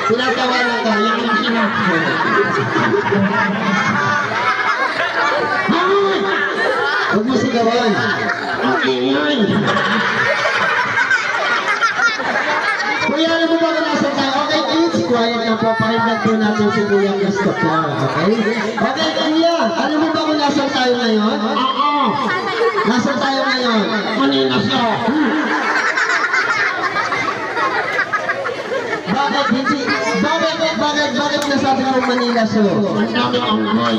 Pinatawanan ko, yan ang sinabi. Huwag mo sigawan. Okay yan. Kuya, alam mo ba kung nasa tayo? Okay, kids, quiet na po. Pakinggan po natin si Kuya Christopher. Okay? Okay, Kuya, alam mo ba kung nasa tayo ngayon? Oo. Nasa tayo ngayon? Manila siya. Bakit nasabi mo Manila siya? Ang dami ang boy.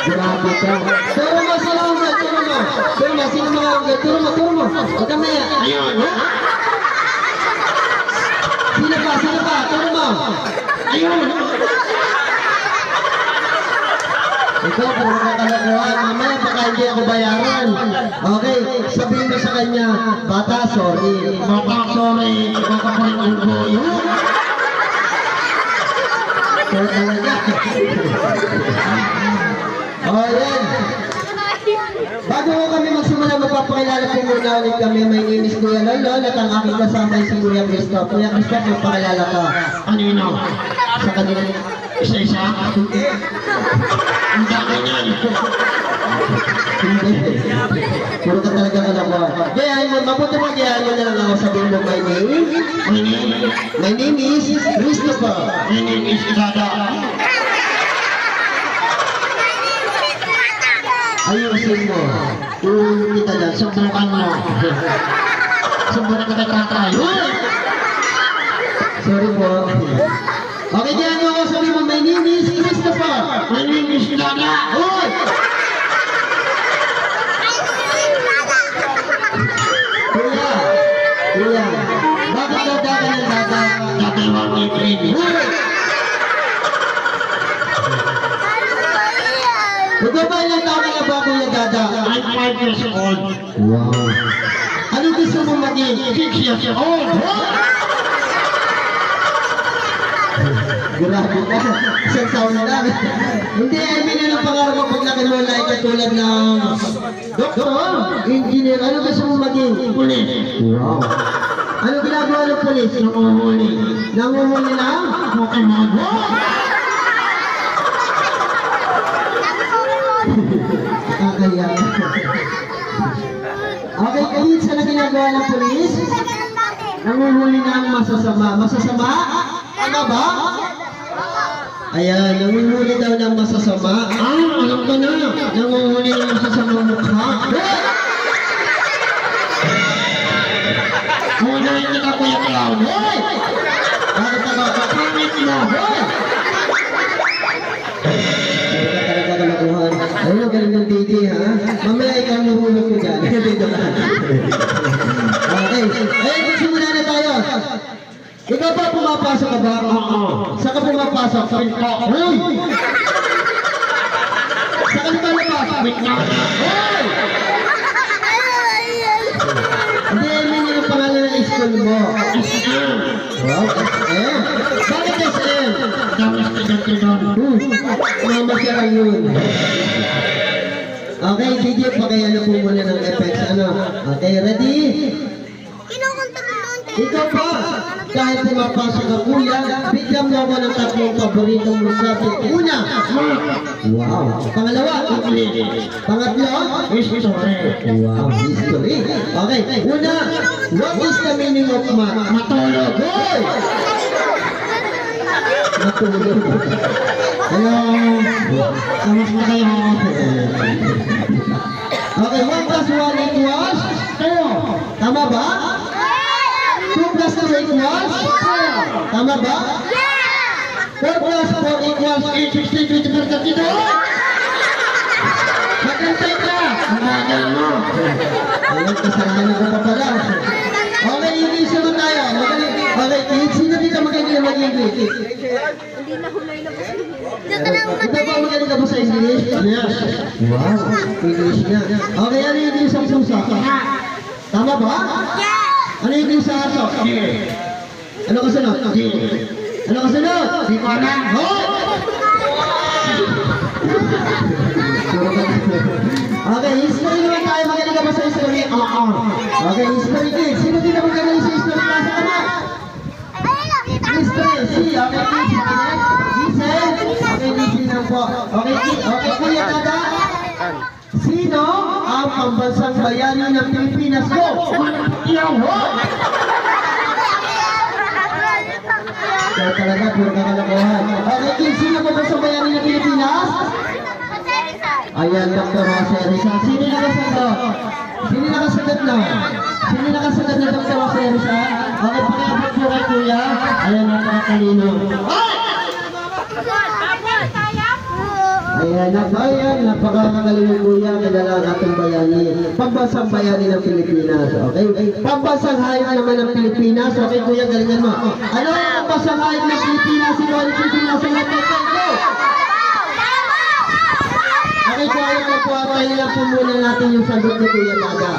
Grabe ka. Turo mo, sino mo? Turo mo. Huwag ka maya. Ayun. Sino pa? Turo mo. Ayun. Ikaw, puro ka kalakuhan. Mamaya, baka hindi ako bayaran. Okay, sabihin mo sa kanya, bata, sorry. Baka pa rin ang boy. Kaya talaga. Oh, yan. Bago ko kami magsimula, magpapakilala po muna ulit kami. My name is Kuya Lolo at ang aking kasama si Kuya Christoph. Kuya Christoph, magpakilala ka. Kanino? Sa kanila. Isa-isa? Hindi. Ang dami niyan. Hindi. Puro ka talaga kalakuha. Kaya, mabuti mo, kaya mo na lang ako sabihin mo, my name is Christopher. My name is Dada. Ayusin mo. Tulong kita dyan. Subukan mo. Subukan kita kakay. Sorry po. Okay, kaya mo ako sabi mo, my name is Christopher. My name is Dada. Hoy! Kuya. Bakit Dada ka ng Dada? Dada mo may baby. Ito ba ilang taon na ba, Kuya Dada? I'm 5 years old. Wow. Ano gusto mo maging? 6 years old. Grabe ka. Isang taon lang. Hindi, I mean, anong pangarap mo pag nakilola ay katulad ng doktor, engineer, ano gusto mo maging? Pulis. Wow. Ano ginagawa ng pulis? Nanguhuli. Nanguhuli lang? Pokemon. Kakaya. Okay, kayo sa na ginagawa ng pulis? Nanguhuli na ang masasama. Masasama? Ano ba? Ayan, nanguhuli daw ng masasama. Alam ko na. Nanguhuli ng masasama mukha. Unahin kita, Kuya Clown. Hoy! Bakit ako? Kapangit mo. Hoy! Ayun ang galing ng Didi, ha? Mamaya ikaw nahulog ko dyan. Okay. Ayun, magsimula na tayo. Ikaw ba pumapasok ka ba? Oo. Saan ka pumapasok? Sa pinto. Hoy! Saan ka lumabas? Pinto. Hoy! Hindi, yun yung pangalan ng school mo. SM. Wow, SM. Bakit SM? Dami estudyante doon. Mama siya lang yun. Okay, DJ, pakiano po muna ng effects. Ano? Okay, ready? Ikaw pa, kahit pumapasok ka, Kuya, bigyan mo ako ng tatlong paboritong musabi. Una, wow. Pangalawa, pangatlo, history. Wow, history. Okay, una, what is the meaning of matulog? Hoy! Matulog. Hello? Kamas na kayo? Okay, 1 plus 1 equals 2. Tama ba? 2 plus 2 equals 4. Tama ba? 4 plus 4 equals 8, 16, 20, 30, 32. Magantay ka. Ang magal mo. Ayun, kasalanan ko pa pala. Okay, English naman tayo. Okay, kids, sino dito magaling na mag-English? Hindi na hulay na po. Ito ba magaling ka po sa English? Yes. Wow, English na. Okay, ano yung English ang susa? Tama ba? Ano yung English sa aso? Ano kasunod? Ano kasunod? Di ko alam. Hoy! Okay, history naman tayo. Magaling ka ba sa history? Oo. Okay, history kids. Sino din naman magaling sa history? pambansang bayani ng Pilipinas ko. Kaya talaga, puro kakalokohan. Okay, Kim, sino pambansang bayani ng Pilipinas? Ayan, Dr. Jose Rizal. Sino nakasagot? Sino nakasagot na? Sino nakasagot na Dr. Jose Rizal? Okay, pakiabot po kay Kuya. Ayan, nakakalino. Ayan, napakakagaling ng Kuya. Kilala ang ating bayani. Pambansang bayani ng Pilipinas. Okay? Pambansang hayop naman ng Pilipinas. Okay, Kuya, galingan mo. Ano ang pambansang hayop ng Pilipinas? Sino ang Pilipinas sa lahat ng tempo? Okay, kaya na po, tayo lang po muna natin yung sagot ni Kuya Dada.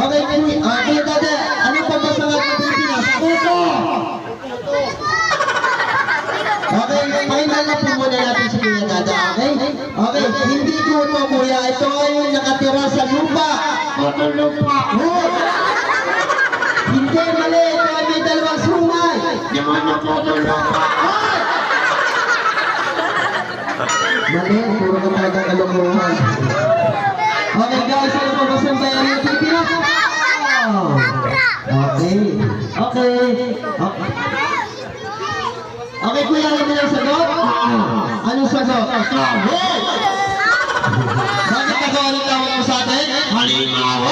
Okay, Kuya Dada, ano pa ba sa lahat ng Pilipinas? Puto! Okay, final na po muna natin si Kuya Dada, okay? Okay, hindi puto, Kuya. Ito ay yung nakatira sa lupa. Puto lupa. Good! Hindi, mali. Ito ay may dalawang sungay. Di mo na puto lupa. Mali, puro ka talaga kalokohan. Okay guys, ano pa ba sa bayan ng Pilipinas? Okay. Okay, Kuya, alam mo na yung sagot? Anong sagot? Bakit nagawalit tawag mo sa atin? Halimaw!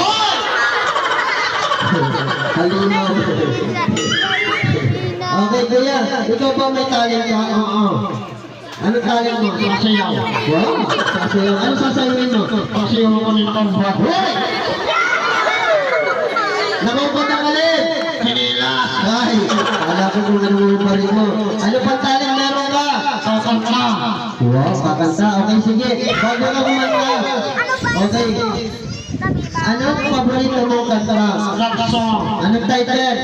Halimaw. Okay, Kuya, ikaw ba may talent ka? Oo. Anong talent mo? Sasayaw. Wow, sasayaw. Anong sasayawin mo? Sasayaw ako ng tambak. Hoy! Nakupot ang alin? Sinilas. Ay, wala ko kung ano yung parin mo. Ano pang talent meron ka? Kakanta. Wow, kakanta. Okay, sige. Bago ka kumanta. Okay. Anong paborito mong kanta? Song. Anong title?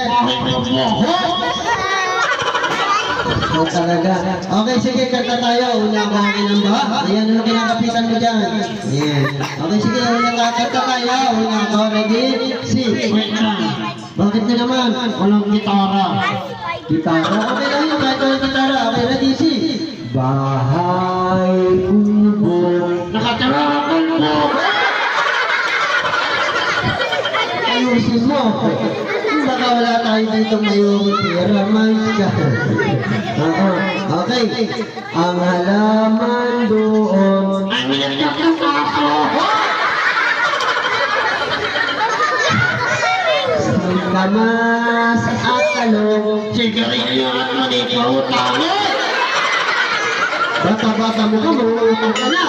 Oh, talaga. Okay, sige, kanta tayo. Una ko ang inang ba? Ayan, ano kinakapitan mo dyan? Ayan. Okay, sige, una kanta tayo. Una ko, ready? Si. Bakit na naman? Walang gitara. Gitara? Okay lang yun, kahit walang gitara. Okay, ready? Si. Bahay kubo. Nakatarakan mo. Ayusin mo. Baka wala tayo dito ngayong pera man ka. Oo. Okay. Ang halaman doon. Ang nilagyak ng kaso. Kamas at talong. Sigarilyo at manipautan. Bata-bata mo ka, mangungutang ka na.